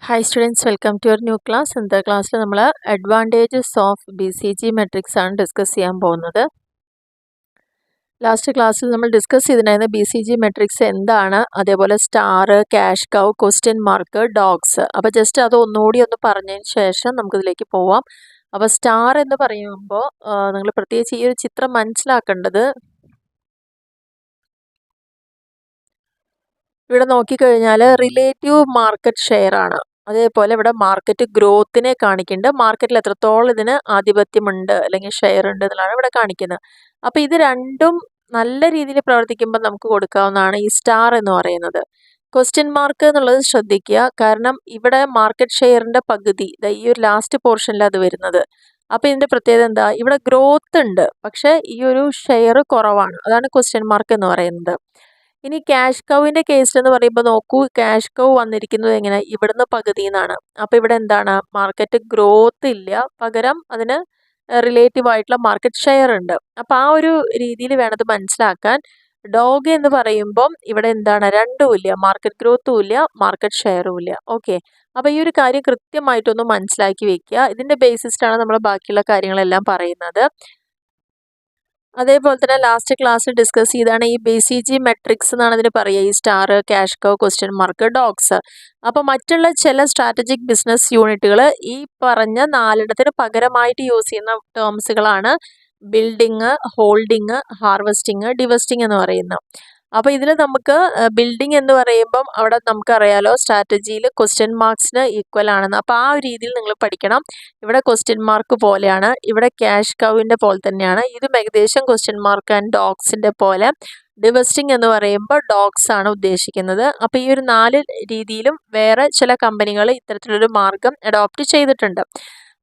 Hi students, welcome to your new class. In the class നമ്മൾ advantages of BCG matrix ആണ് discuss ചെയ്യാൻ പോകുന്നത്. Last ക്ലാസ്സിൽ നമ്മൾ ഡിസ്കസ് ചെയ്തിട്ടുണ്ടായിരുന്ന BCG മെട്രിക്സ് എന്താണ്, അതേപോലെ സ്റ്റാർ, ക്യാഷ് കൗ, ക്വസ്റ്റ്യൻ മാർക്ക്, ഡോഗ്സ്. അപ്പോൾ ജസ്റ്റ് അത് ഒന്നുകൂടി ഒന്ന് പറഞ്ഞതിന് ശേഷം നമുക്കിതിലേക്ക് പോവാം. അപ്പോൾ സ്റ്റാർ എന്ന് പറയുമ്പോൾ നിങ്ങൾ പ്രത്യേകിച്ച് ഈ ഒരു ചിത്രം മനസ്സിലാക്കേണ്ടത്, ഇവിടെ നോക്കിക്കഴിഞ്ഞാൽ റിലേറ്റീവ് മാർക്കറ്റ് ഷെയർ ആണ്. അതേപോലെ ഇവിടെ മാർക്കറ്റ് ഗ്രോത്തിനെ കാണിക്കുന്നുണ്ട്. മാർക്കറ്റിൽ എത്രത്തോളം ഇതിന് ആധിപത്യമുണ്ട് അല്ലെങ്കിൽ ഷെയർ ഉണ്ട് എന്നുള്ളതാണ് ഇവിടെ കാണിക്കുന്നത്. അപ്പോൾ ഇത് രണ്ടും നല്ല രീതിയിൽ പ്രവർത്തിക്കുമ്പോൾ നമുക്ക് കൊടുക്കാവുന്നതാണ് ഈ സ്റ്റാർ എന്ന് പറയുന്നത്. ക്വസ്റ്റ്യൻ മാർക്ക് എന്നുള്ളത് ശ്രദ്ധിക്കുക, കാരണം ഇവിടെ മാർക്കറ്റ് ഷെയറിന്റെ പകുതി ഈ ഒരു ലാസ്റ്റ് പോർഷനിൽ അത് വരുന്നത്. അപ്പോൾ ഇതിന്റെ പ്രത്യേകത എന്താ, ഇവിടെ ഗ്രോത്ത് ഉണ്ട് പക്ഷേ ഈ ഒരു ഷെയർ കുറവാണ്. അതാണ് ക്വസ്റ്റ്യൻ മാർക്ക് എന്ന് പറയുന്നത്. ഇനി ക്യാഷ് കൗവിൻ്റെ കേസിൽ എന്ന് പറയുമ്പോൾ നോക്കൂ, ക്യാഷ് കൗ വന്നിരിക്കുന്നത് എങ്ങനെ, ഇവിടുന്ന് പകുതി എന്നാണ്. അപ്പോൾ ഇവിടെ എന്താണ്, മാർക്കറ്റ് ഗ്രോത്ത് ഇല്ല, പകരം അതിന് റിലേറ്റീവ് ആയിട്ടുള്ള മാർക്കറ്റ് ഷെയർ ഉണ്ട്. അപ്പോൾ ആ ഒരു രീതിയിൽ വേണത് മനസ്സിലാക്കാൻ. ഡോഗ് എന്ന് പറയുമ്പം ഇവിടെ എന്താണ്, രണ്ടും ഇല്ല, മാർക്കറ്റ് ഗ്രോത്തും ഇല്ല, മാർക്കറ്റ് ഷെയറും ഇല്ല. ഓക്കെ, അപ്പോൾ ഈ ഒരു കാര്യം കൃത്യമായിട്ടൊന്ന് മനസ്സിലാക്കി വെക്കുക. ഇതിൻ്റെ ബേസിസിലാണ് നമ്മൾ ബാക്കിയുള്ള കാര്യങ്ങളെല്ലാം പറയുന്നത്. അതേപോലെ തന്നെ ലാസ്റ്റ് ക്ലാസ്സിൽ ഡിസ്കസ് ചെയ്താണ് ഈ BCG മെട്രിക്സ് എന്നാണ് ഇതിന് പറയുക, ഈ സ്റ്റാർ, ക്യാഷ് കൗ, ക്വസ്റ്റ്യൻ മാർക്ക്, ഡോഗ്സ്. അപ്പോൾ മറ്റുള്ള ചില സ്ട്രാറ്റജിക് ബിസിനസ് യൂണിറ്റുകൾ ഈ പറഞ്ഞ നാലിടത്തിന് പകരമായിട്ട് യൂസ് ചെയ്യുന്ന ടേംസുകളാണ് ബിൽഡിങ്, ഹോൾഡിങ്, ഹാർവെസ്റ്റിങ്, ഡിവെസ്റ്റിംഗ് എന്ന് പറയുന്നത്. അപ്പോൾ ഇതിൽ നമുക്ക് ബിൽഡിംഗ് എന്ന് പറയുമ്പം അവിടെ നമുക്കറിയാലോ സ്ട്രാറ്റജിയിൽ ക്വസ്റ്റ്യൻ മാർക്സിന് ഈക്വൽ ആണെന്ന്. അപ്പോൾ ആ ഒരു രീതിയിൽ നിങ്ങൾ പഠിക്കണം. ഇവിടെ ക്വസ്റ്റ്യൻ മാർക്ക് പോലെയാണ്, ഇവിടെ ക്യാഷ് കൗവിൻ്റെ പോലെ തന്നെയാണ്, ഇതും ഏകദേശം ക്വസ്റ്റ്യൻ മാർക്ക് ആൻഡ് ഡോഗ്സിൻ്റെ പോലെ. ഡിവെസ്റ്റിംഗ് എന്ന് പറയുമ്പോൾ ഡോഗ്സ് ആണ് ഉദ്ദേശിക്കുന്നത്. അപ്പോൾ ഈ ഒരു 4 രീതിയിലും വേറെ ചില കമ്പനികൾ ഇത്തരത്തിലൊരു മാർഗം അഡോപ്റ്റ് ചെയ്തിട്ടുണ്ട്.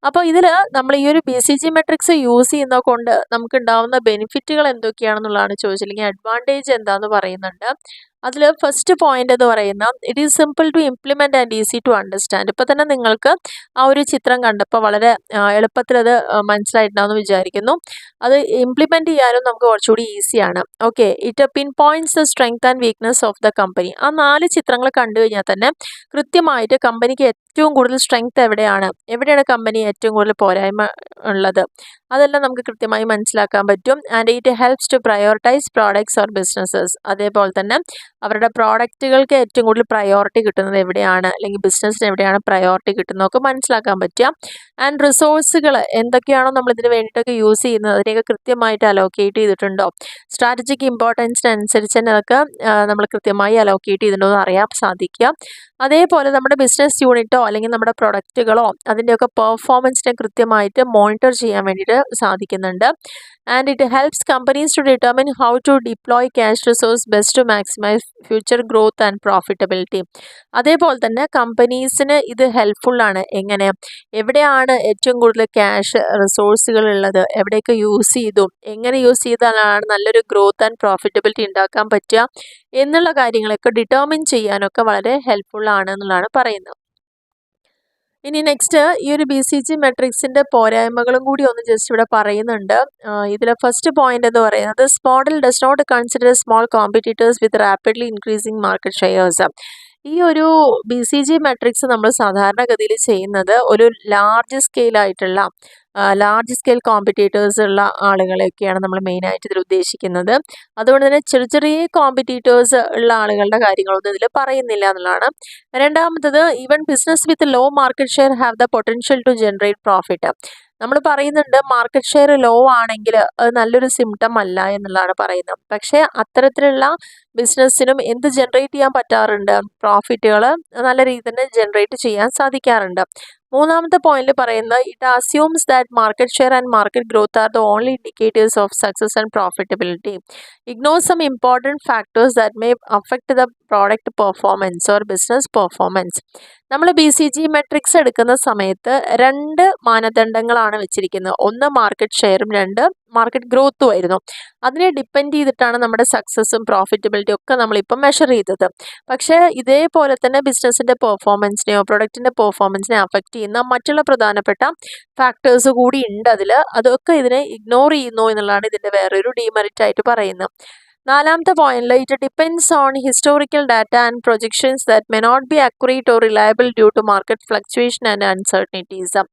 അപ്പോൾ ഇതിൽ നമ്മൾ ഈ ഒരു BCG മെട്രിക്സ് യൂസ് ചെയ്യുന്നത് കൊണ്ട് നമുക്ക് ഉണ്ടാവുന്ന ബെനിഫിറ്റുകൾ എന്തൊക്കെയാണെന്നുള്ളതാണ് ചോദിച്ചത്, അല്ലെങ്കിൽ അഡ്വാൻറ്റേജ് എന്താന്ന് പറയുന്നുണ്ട്. അതിൽ ഫസ്റ്റ് പോയിന്റ് എന്ന് പറയുന്ന, it is simple to implement and easy to understand. ഇപ്പോൾ തന്നെ നിങ്ങൾക്ക് ആ ഒരു ചിത്രം കണ്ടപ്പോൾ വളരെ എളുപ്പത്തിൽ അത് മനസ്സിലായിട്ടുണ്ടാവുമെന്ന് വിചാരിക്കുന്നു. അത് ഇംപ്ലിമെൻറ്റ് ചെയ്യാനും നമുക്ക് കുറച്ചുകൂടി ഈസിയാണ്. Okay, it pin points the strength and weakness of the company. ആ 4 ചിത്രങ്ങൾ കണ്ടു കഴിഞ്ഞാൽ തന്നെ കൃത്യമായിട്ട് കമ്പനിക്ക് ഏറ്റവും കൂടുതൽ സ്ട്രെങ്ത് എവിടെയാണ് കമ്പനി ഏറ്റവും കൂടുതൽ പോരായ്മ ഉള്ളത്, അതെല്ലാം നമുക്ക് കൃത്യമായി മനസ്സിലാക്കാൻ പറ്റും. And it helps to prioritise products or businesses. അതേപോലെ തന്നെ അവരുടെ പ്രോഡക്റ്റുകൾക്ക് ഏറ്റവും കൂടുതൽ പ്രയോറിറ്റി കിട്ടുന്നത് എവിടെയാണ്, അല്ലെങ്കിൽ ബിസിനസ്സിന് എവിടെയാണ് പ്രയോറിറ്റി കിട്ടുന്നതൊക്കെ മനസ്സിലാക്കാൻ പറ്റുക. ആൻഡ് റിസോഴ്സുകൾ എന്തൊക്കെയാണോ നമ്മൾ ഇതിന് വേണ്ടിയിട്ടൊക്കെ യൂസ് ചെയ്യുന്നത് അതിനെയൊക്കെ കൃത്യമായിട്ട് അലോക്കേറ്റ് ചെയ്തിട്ടുണ്ടോ, സ്ട്രാറ്റജിക് ഇമ്പോർട്ടൻസിനനുസരിച്ച് തന്നെ അതൊക്കെ നമ്മൾ കൃത്യമായി അലോക്കേറ്റ് ചെയ്തിട്ടുണ്ടോ എന്ന് അറിയാൻ സാധിക്കുക. അതേപോലെ നമ്മുടെ ബിസിനസ് യൂണിറ്റോ അല്ലെങ്കിൽ നമ്മുടെ പ്രൊഡക്റ്റുകളോ അതിൻ്റെയൊക്കെ പെർഫോമൻസിനെ കൃത്യമായിട്ട് മോണിറ്റർ ചെയ്യാൻ വേണ്ടിയിട്ട് സാധിക്കുന്നുണ്ട്. And it helps companies to determine how to deploy cash resource best to maximise future growth and profitability. അതേപോലെ തന്നെ കമ്പനീസിന് ഇത് ഹെൽപ്ഫുള്ളാണ്. എങ്ങനെ, എവിടെയാണ് ഏറ്റവും കൂടുതൽ ക്യാഷ് റിസോഴ്സുകൾ ഉള്ളത്, എവിടെയൊക്കെ യൂസ് ചെയ്തു, എങ്ങനെ യൂസ് ചെയ്താലാണ് നല്ലൊരു ഗ്രോത്ത് ആൻഡ് പ്രോഫിറ്റബിലിറ്റി ഉണ്ടാക്കാൻ പറ്റുക എന്നുള്ള കാര്യങ്ങളൊക്കെ ഡിറ്റർമിൻ ചെയ്യാനൊക്കെ വളരെ ഹെൽപ്ഫുള്ളാണ് എന്നുള്ളതാണ് പറയുന്നത്. ഇനി നെക്സ്റ്റ് ഈ ഒരു BCG മെട്രിക്സിൻ്റെ പോരായ്മകളും കൂടി ഒന്ന് ജസ്റ്റ് ഇവിടെ പറയുന്നുണ്ട്. ഇതിലെ ഫസ്റ്റ് പോയിന്റ് എന്ന് പറയുന്നത്, this model does not consider small competitors with rapidly increasing market shares. ഈ ഒരു BCG മെട്രിക്സ് നമ്മൾ സാധാരണഗതിയിൽ ചെയ്യുന്നത് ഒരു ലാർജ് സ്കെയിൽ കോമ്പറ്റീറ്റേഴ്സ് ഉള്ള ആളുകളെയൊക്കെയാണ് നമ്മൾ മെയിനായിട്ട് ഇതിൽ ഉദ്ദേശിക്കുന്നത്. അതുകൊണ്ട് തന്നെ ചെറിയ ചെറിയ കോമ്പറ്റീറ്റേഴ്സ് ഉള്ള ആളുകളുടെ കാര്യങ്ങളൊന്നും ഇതിൽ പറയുന്നില്ല എന്നുള്ളതാണ്. രണ്ടാമത്തത്, even business with low market share have the potential to generate profit. നമ്മൾ പറയുന്നുണ്ട് മാർക്കറ്റ് ഷെയർ ലോ ആണെങ്കിൽ അത് നല്ലൊരു സിംറ്റം അല്ല എന്നുള്ളതാണ് പറയുന്നത്. പക്ഷേ അത്തരത്തിലുള്ള ബിസിനസ്സിനും എന്ത് ജനറേറ്റ് ചെയ്യാൻ പറ്റാറുണ്ട്, പ്രോഫിറ്റുകൾ നല്ല രീതിയിൽ തന്നെ ജനറേറ്റ് ചെയ്യാൻ സാധിക്കാറുണ്ട്. മൂന്നാമത്തെ പോയിന്റിൽ പറയുന്നത്, it assumes that market share and market growth are the only indicators of success and profitability. Ignore some important factors that may affect the product performance or business performance. നമ്മൾ BCG മെട്രിക്സ് എടുക്കുന്ന സമയത്ത് 2 മാനദണ്ഡങ്ങളാണ് വെച്ചിരിക്കുന്നത്. ഒന്ന് market ഷെയറും, 2 market ഗ്രോത്തും ആയിരുന്നു. അതിനെ depend ചെയ്തിട്ടാണ് നമ്മുടെ സക്സസും പ്രോഫിറ്റബിലിറ്റിയും ഒക്കെ നമ്മളിപ്പം മെഷർ ചെയ്തത്. പക്ഷേ ഇതേപോലെ തന്നെ ബിസിനസ്സിൻ്റെ പെർഫോമൻസിനെയോ പ്രൊഡക്റ്റിൻ്റെ പെർഫോമൻസിനെ അഫക്റ്റ് ചെയ്യുന്ന മറ്റുള്ള പ്രധാനപ്പെട്ട ഫാക്ടേഴ്സ് കൂടി ഉണ്ട് അതിൽ. അതൊക്കെ ഇതിനെ ഇഗ്നോർ ചെയ്യുന്നു എന്നുള്ളതാണ് ഇതിൻ്റെ വേറൊരു ഡീമെറിറ്റ് ആയിട്ട് പറയുന്നത്. നാലാമത്തെ പോയിന്റിൽ it depends on historical data and projections that may not be accurate or reliable due to market fluctuation and uncertainties.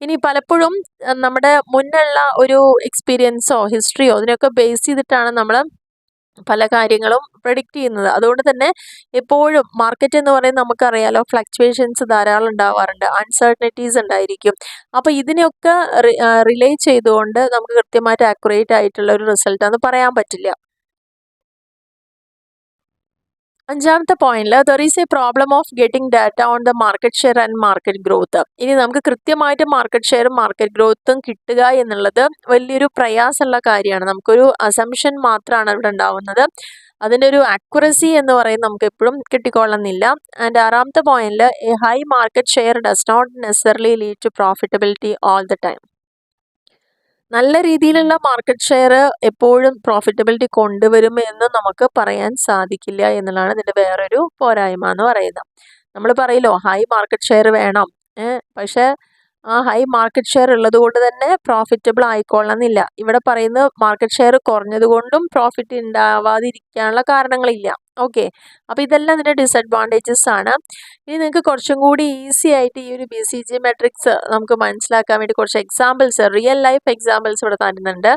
ഇനി പലപ്പോഴും നമ്മുടെ മുന്നുള്ള ഒരു എക്സ്പീരിയൻസോ ഹിസ്റ്ററിയോ അതിനൊക്കെ ബേസ് ചെയ്തിട്ടാണ് നമ്മൾ പല കാര്യങ്ങളും പ്രഡിക്റ്റ് ചെയ്യുന്നത്. അതുകൊണ്ട് തന്നെ എപ്പോഴും മാർക്കറ്റ് എന്ന് പറയുന്നത് നമുക്കറിയാലോ, ഫ്ലക്ച്വേഷൻസ് ധാരാളം ഉണ്ടാവാറുണ്ട്, അൺസർട്ടനിറ്റീസ് ഉണ്ടായിരിക്കും. അപ്പോൾ ഇതിനെയൊക്കെ റിലേ ചെയ്തുകൊണ്ട് നമുക്ക് കൃത്യമായിട്ട് ആക്യുറേറ്റ് ആയിട്ടുള്ള ഒരു റിസൾട്ട് എന്ന് പറയാൻ പറ്റില്ല. അഞ്ചാമത്തെ പോയിന്റിൽ there is A problem of getting data on the market share and market growth. ഇനി നമുക്ക് കൃത്യമായിട്ട് മാർക്കറ്റ് ഷെയറും മാർക്കറ്റ് ഗ്രോത്തും കിട്ടുക എന്നുള്ളത് വലിയൊരു പ്രയാസമുള്ള കാര്യമാണ്. നമുക്കൊരു അസംഷൻ മാത്രമാണ് ഇവിടെ ഉണ്ടാവുന്നത്. അതിൻ്റെ ഒരു അക്യുറസി എന്ന് പറയുന്നത് നമുക്ക് എപ്പോഴും കിട്ടിക്കൊള്ളുന്നില്ല. ആൻഡ് ആറാമത്തെ പോയിന്റിൽ a high market share does not necessarily lead to profitability all the time. നല്ല രീതിയിലുള്ള മാർക്കറ്റ് ഷെയർ എപ്പോഴും പ്രോഫിറ്റബിലിറ്റി കൊണ്ടുവരും എന്ന് നമുക്ക് പറയാൻ സാധിക്കില്ല എന്നുള്ളതാണ് ഇതിൻ്റെ വേറൊരു പോരായ്മ എന്ന് പറയുന്നത്. നമ്മൾ പറയല്ലോ ഹൈ മാർക്കറ്റ് ഷെയർ വേണം, പക്ഷേ ആ ഹൈ മാർക്കറ്റ് ഷെയർ ഉള്ളത് കൊണ്ട് തന്നെ പ്രോഫിറ്റബിൾ ആയിക്കൊള്ളണമെന്നില്ല. ഇവിടെ പറയുന്നത് മാർക്കറ്റ് ഷെയർ കുറഞ്ഞത് കൊണ്ടും പ്രോഫിറ്റ് ഉണ്ടാവാതിരിക്കാനുള്ള കാരണങ്ങളില്ല. ഓക്കെ, അപ്പോൾ ഇതെല്ലാം ഇതിൻ്റെ ഡിസഡ്വാൻറ്റേജസ് ആണ്. ഇനി നിങ്ങൾക്ക് കുറച്ചും കൂടി ഈസി ആയിട്ട് ഈ ഒരു BCG മെട്രിക്സ് നമുക്ക് മനസ്സിലാക്കാൻ വേണ്ടി കുറച്ച് എക്സാമ്പിൾസ്, റിയൽ ലൈഫ് എക്സാമ്പിൾസ് ഇവിടെ തരുന്നുണ്ട്.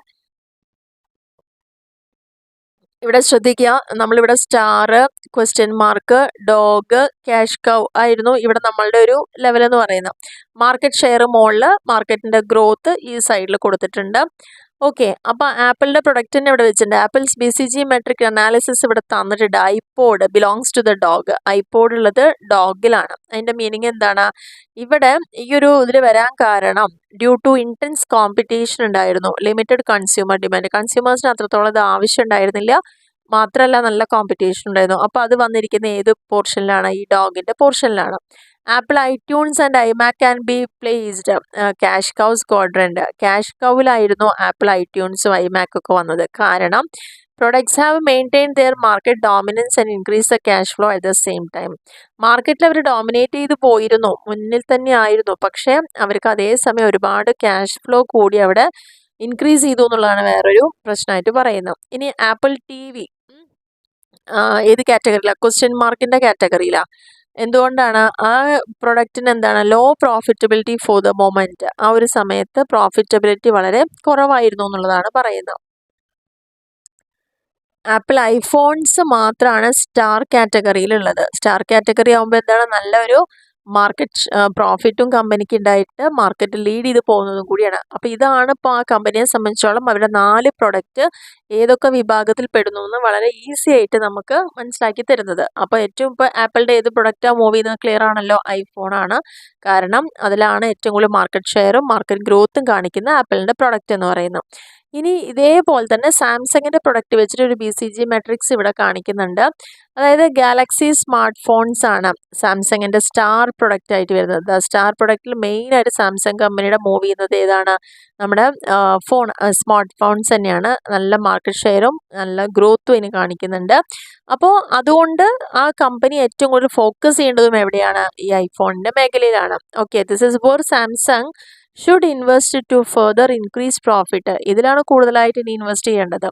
ഇവിടെ ശ്രദ്ധിക്കുക, നമ്മളിവിടെ star, question mark, dog, cash cow ആയിരുന്നു ഇവിടെ നമ്മളുടെ ഒരു ലെവൽ എന്ന് പറയുന്നത്. മാർക്കറ്റ് ഷെയർ മുകളിൽ, മാർക്കറ്റിൻ്റെ ഗ്രോത്ത് ഈ സൈഡിൽ കൊടുത്തിട്ടുണ്ട്. ഓക്കെ, അപ്പോൾ ആപ്പിളിൻ്റെ പ്രൊഡക്റ്റ് തന്നെ ഇവിടെ വെച്ചിട്ടുണ്ട്. ആപ്പിൾസ് BCG മെട്രിക് അനാലിസിസ് ഇവിടെ തന്നിട്ടുണ്ട്. IPod belongs to the dog. IPod ഉള്ളത് ഡോഗിലാണ്. അതിൻ്റെ മീനിങ് എന്താണ്? ഇവിടെ ഈ ഒരു ഇതിൽ വരാൻ കാരണം ഡ്യൂ ടു ഇൻറ്റൻസ് കോമ്പറ്റീഷൻ ഉണ്ടായിരുന്നു, ലിമിറ്റഡ് കൺസ്യൂമർ ഡിമാൻഡ്. കൺസ്യൂമേഴ്സിന് അത്രത്തോളം ഇത് ആവശ്യം ഉണ്ടായിരുന്നില്ല, മാത്രമല്ല നല്ല കോമ്പറ്റീഷൻ ഉണ്ടായിരുന്നു. അപ്പോൾ അത് വന്നിരിക്കുന്ന ഏത് പോർഷനിലാണ്? ഈ ഡോഗിൻ്റെ പോർഷനിലാണ്. Apple iTunes and iMac can be placed cash cows quadrant. Cash കൗവിലായിരുന്നു ആപ്പിൾ ഐട്യൂൺസും ഐമാക് ഒക്കെ വന്നത്. കാരണം products have maintain their market dominance and increase the cash flow at the same time. മാർക്കറ്റിൽ അവർ ഡോമിനേറ്റ് ചെയ്ത് പോയിരുന്നു, മുന്നിൽ തന്നെ ആയിരുന്നു, പക്ഷേ അവർക്ക് അതേസമയം ഒരുപാട് ക്യാഷ് ഫ്ലോ കൂടി അവിടെ ഇൻക്രീസ് ചെയ്തു എന്നുള്ളതാണ് വേറൊരു പ്രശ്നമായിട്ട് പറയുന്നത്. ഇനി ആപ്പിൾ TV ഏത് കാറ്റഗറിയിലാണ്? ക്വസ്റ്റ്യൻ മാർക്കിൻ്റെ കാറ്റഗറിയിലാണ്. എന്തുകൊണ്ടാണ്? ആ പ്രൊഡക്റ്റിന് എന്താണ്? Low profitability for the moment. ആ ഒരു സമയത്ത് പ്രോഫിറ്റബിലിറ്റി വളരെ കുറവായിരുന്നു എന്നുള്ളതാണ് പറയുന്നത്. ആപ്പിൾ ഐഫോൺസ് മാത്രമാണ് സ്റ്റാർ കാറ്റഗറിയിലുള്ളത്. സ്റ്റാർ കാറ്റഗറി ആകുമ്പോൾ എന്താണ്? നല്ലൊരു മാർക്കറ്റ് പ്രോഫിറ്റും കമ്പനിക്ക് ഉണ്ടായിട്ട് മാർക്കറ്റ് ലീഡ് ചെയ്ത് പോകുന്നതും കൂടിയാണ്. അപ്പോൾ ഇതാണ് ഇപ്പോൾ ആ കമ്പനിയെ സംബന്ധിച്ചോളം അവരുടെ 4 പ്രൊഡക്റ്റ് ഏതൊക്കെ വിഭാഗത്തിൽ പെടുന്നു എന്ന് വളരെ ഈസി ആയിട്ട് നമുക്ക് മനസ്സിലാക്കി തരുന്നത്. അപ്പോൾ ഏറ്റവും ഇപ്പോൾ ആപ്പിളിൻ്റെ ഏത് പ്രൊഡക്റ്റാണ് മൂവ് ചെയ്യുന്നത് ക്ലിയർ ആണല്ലോ, ഐഫോണാണ്. കാരണം അതിലാണ് ഏറ്റവും കൂടുതൽ മാർക്കറ്റ് ഷെയറും മാർക്കറ്റ് ഗ്രോത്തും കാണിക്കുന്ന ആപ്പിളിൻ്റെ പ്രൊഡക്റ്റ് എന്ന് പറയുന്നത്. ഇനി ഇതേപോലെ തന്നെ സാംസങ്ങിൻ്റെ പ്രൊഡക്റ്റ് വെച്ചിട്ട് ഒരു BCG മെട്രിക്സ് ഇവിടെ കാണിക്കുന്നുണ്ട്. അതായത് ഗാലക്സി സ്മാർട്ട് ഫോൺസ് ആണ് സാംസങ്ങിൻ്റെ സ്റ്റാർ പ്രൊഡക്റ്റ് ആയിട്ട് വരുന്നത്. സ്റ്റാർ പ്രൊഡക്റ്റിൽ മെയിനായിട്ട് സാംസങ് കമ്പനിയുടെ മൂവ് ചെയ്യുന്നത് ഏതാണ്? നമ്മുടെ സ്മാർട്ട് ഫോൺസ് തന്നെയാണ്. നല്ല മാർക്കറ്റ് ഷെയറും നല്ല ഗ്രോത്തും ഇതിന് കാണിക്കുന്നുണ്ട്. അപ്പോൾ അതുകൊണ്ട് ആ കമ്പനി ഏറ്റവും കൂടുതൽ ഫോക്കസ് ചെയ്യേണ്ടതും എവിടെയാണ്? ഈ ഐഫോണിൻ്റെ മേഖലയിലാണ്. Okay, this is for Samsung should invest to further increase profit. ഇതിലാണ് കൂടുതലായിട്ട് ഇനി ഇൻവെസ്റ്റ് ചെയ്യേണ്ടത്.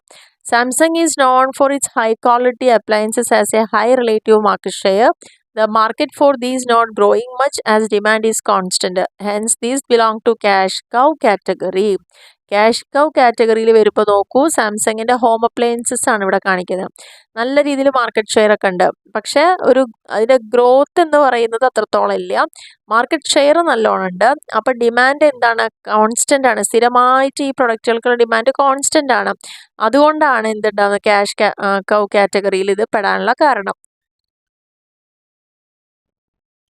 Samsung is known for its high quality appliances as a high relative market share. The market for these not growing much as demand is constant. Hence, these belong to cash cow category. Cash cow കാറ്റഗറിയിൽ വരുമ്പോൾ നോക്കൂ, സാംസങ്ങിൻ്റെ home appliances ആണ് ഇവിടെ കാണിക്കുന്നത്. നല്ല രീതിയിൽ market share ഒക്കെ ഉണ്ട്, പക്ഷേ അതിൻ്റെ ഗ്രോത്ത് എന്ന് പറയുന്നത് അത്രത്തോളം ഇല്ല. മാർക്കറ്റ് ഷെയർ നല്ലോണം ഉണ്ട്. അപ്പോൾ ഡിമാൻഡ് എന്താണ്? കോൺസ്റ്റൻ്റ് ആണ്. സ്ഥിരമായിട്ട് ഈ പ്രൊഡക്റ്റുകൾക്കുള്ള ഡിമാൻഡ് കോൺസ്റ്റൻ്റ് ആണ്. അതുകൊണ്ടാണ് എന്തുണ്ടാകുന്നത്? ക്യാഷ് കൗ കാറ്റഗറിയിൽ ഇത് പെടാനുള്ള കാരണം.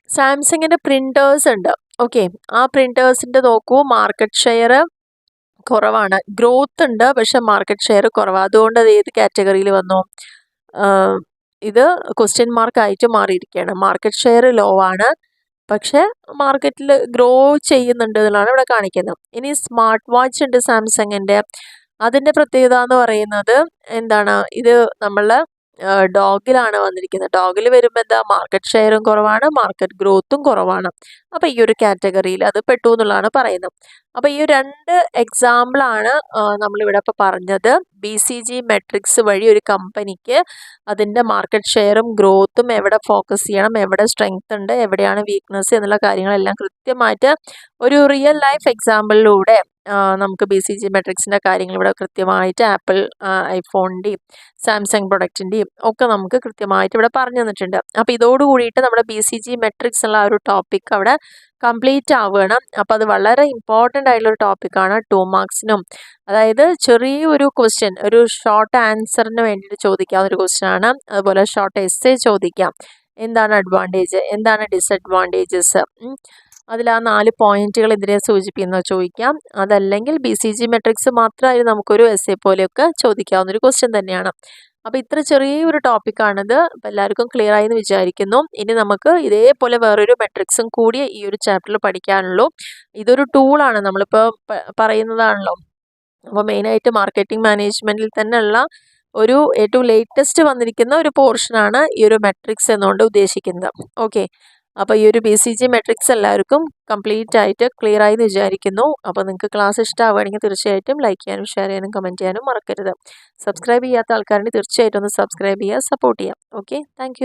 സാംസങ്ങിൻ്റെ പ്രിൻറ്റേഴ്സ് ഉണ്ട്. ഓക്കെ, ആ പ്രിൻറ്റേഴ്സിൻ്റെ നോക്കൂ, മാർക്കറ്റ് ഷെയർ കുറവാണ്. ഗ്രോത്ത് ഉണ്ട്, പക്ഷെ മാർക്കറ്റ് ഷെയർ കുറവാണ്. അതുകൊണ്ട് അത് ഏത് കാറ്റഗറിയിൽ വന്നു? ഇത് ക്വസ്റ്റ്യൻ മാർക്കായിട്ട് മാറിയിരിക്കുകയാണ്. മാർക്കറ്റ് ഷെയർ ലോ ആണ്, പക്ഷേ മാർക്കറ്റിൽ ഗ്രോ ചെയ്യുന്നുണ്ട് എന്നുള്ളതാണ് ഇവിടെ കാണിക്കുന്നത്. ഇനി സ്മാർട്ട് വാച്ച് ഉണ്ട് സാംസങ്ങിൻ്റെ. അതിൻ്റെ പ്രത്യേകത എന്ന് പറയുന്നത് എന്താണ്? ഇത് നമ്മളെ ഡോഗിലാണ് വന്നിരിക്കുന്നത്. ഡോഗിൽ വരുമ്പോൾ എന്താ, മാർക്കറ്റ് ഷെയറും കുറവാണ്, മാർക്കറ്റ് ഗ്രോത്തും കുറവാണ്. അപ്പോൾ ഈ ഒരു കാറ്റഗറിയിൽ അത് പെട്ടു എന്നുള്ളതാണ് പറയുന്നത്. അപ്പോൾ ഈ രണ്ട് എക്സാമ്പിളാണ് നമ്മളിവിടെ ഇപ്പോൾ പറഞ്ഞത്. BCG മെട്രിക്സ് വഴി ഒരു കമ്പനിക്ക് അതിൻ്റെ മാർക്കറ്റ് ഷെയറും ഗ്രോത്തും എവിടെ ഫോക്കസ് ചെയ്യണം, എവിടെ സ്ട്രെങ്ത് ഉണ്ട്, എവിടെയാണ് വീക്ക്നെസ് എന്നുള്ള കാര്യങ്ങളെല്ലാം കൃത്യമായിട്ട് ഒരു റിയൽ ലൈഫ് എക്സാമ്പിളിലൂടെ നമുക്ക് BCG മെട്രിക്സിൻ്റെ കാര്യങ്ങൾ ഇവിടെ കൃത്യമായിട്ട് ആപ്പിൾ ഐഫോണിൻ്റെയും സാംസങ് പ്രൊഡക്റ്റിൻ്റെയും ഒക്കെ നമുക്ക് കൃത്യമായിട്ട് ഇവിടെ പറഞ്ഞു തന്നിട്ടുണ്ട്. അപ്പോൾ ഇതോടുകൂടിയിട്ട് നമ്മുടെ BCG മെട്രിക്സ് ഉള്ള ഒരു ടോപ്പിക് അവിടെ കംപ്ലീറ്റ് ആവുകയാണ്. അപ്പോൾ അത് വളരെ ഇമ്പോർട്ടൻ്റ് ആയിട്ടുള്ളൊരു ടോപ്പിക്കാണ്. 2 മാർക്സിനും, അതായത് ചെറിയൊരു ക്വസ്റ്റ്യൻ, ഒരു ഷോർട്ട് ആൻസറിന് വേണ്ടിയിട്ട് ചോദിക്കാവുന്ന ഒരു ക്വസ്റ്റ്യൻ ആണ്. അതുപോലെ ഷോർട്ട് എസ്സേ ചോദിക്കാം. എന്താണ് അഡ്വാൻറ്റേജ്, എന്താണ് ഡിസഡ്വാൻറ്റേജസ്, അതിൽ ആ 4 പോയിന്റുകൾ ഇതിനെ സൂചിപ്പിക്കുന്നത് ചോദിക്കാം. അതല്ലെങ്കിൽ BCG മെട്രിക്സ് മാത്രമായി നമുക്കൊരു എസ്സേ പോലെയൊക്കെ ചോദിക്കാവുന്ന ഒരു ക്വസ്റ്റ്യൻ തന്നെയാണ്. അപ്പോൾ ഇത്ര ചെറിയൊരു ടോപ്പിക്കാണിത്. അപ്പോൾ എല്ലാവർക്കും ക്ലിയർ ആയി എന്ന് വിചാരിക്കുന്നു. ഇനി നമുക്ക് ഇതേപോലെ വേറൊരു മെട്രിക്സും കൂടി ഈ ഒരു ചാപ്റ്ററിൽ പഠിക്കാനുള്ളൂ. ഇതൊരു ടൂളാണ്, നമ്മളിപ്പോൾ പറയുന്നതാണല്ലോ. അപ്പോൾ മെയിനായിട്ട് മാർക്കറ്റിംഗ് മാനേജ്മെൻറ്റിൽ തന്നെയുള്ള ഒരു ഏറ്റവും ലേറ്റസ്റ്റ് വന്നിരിക്കുന്ന ഒരു പോർഷനാണ് ഈ ഒരു മെട്രിക്സ് എന്നുകൊണ്ട് ഉദ്ദേശിക്കുന്നത്. ഓക്കെ, അപ്പോൾ ഈ ഒരു BCG മെട്രിക്സ് എല്ലാവർക്കും കംപ്ലീറ്റ് ആയിട്ട് ക്ലിയർ ആയി എന്ന് വിചാരിക്കുന്നു. അപ്പോൾ നിങ്ങൾക്ക് ക്ലാസ് ഇഷ്ടമാവുകയാണെങ്കിൽ തീർച്ചയായിട്ടും ലൈക്ക് ചെയ്യാനും ഷെയർ ചെയ്യാനും കമൻറ്റ് ചെയ്യാനും മറക്കരുത്. സബ്സ്ക്രൈബ് ചെയ്യാത്ത ആൾക്കാരുണ്ടെങ്കിൽ തീർച്ചയായിട്ടും ഒന്ന് സബ്സ്ക്രൈബ് ചെയ്യുക, സപ്പോർട്ട് ചെയ്യാം. Okay, thank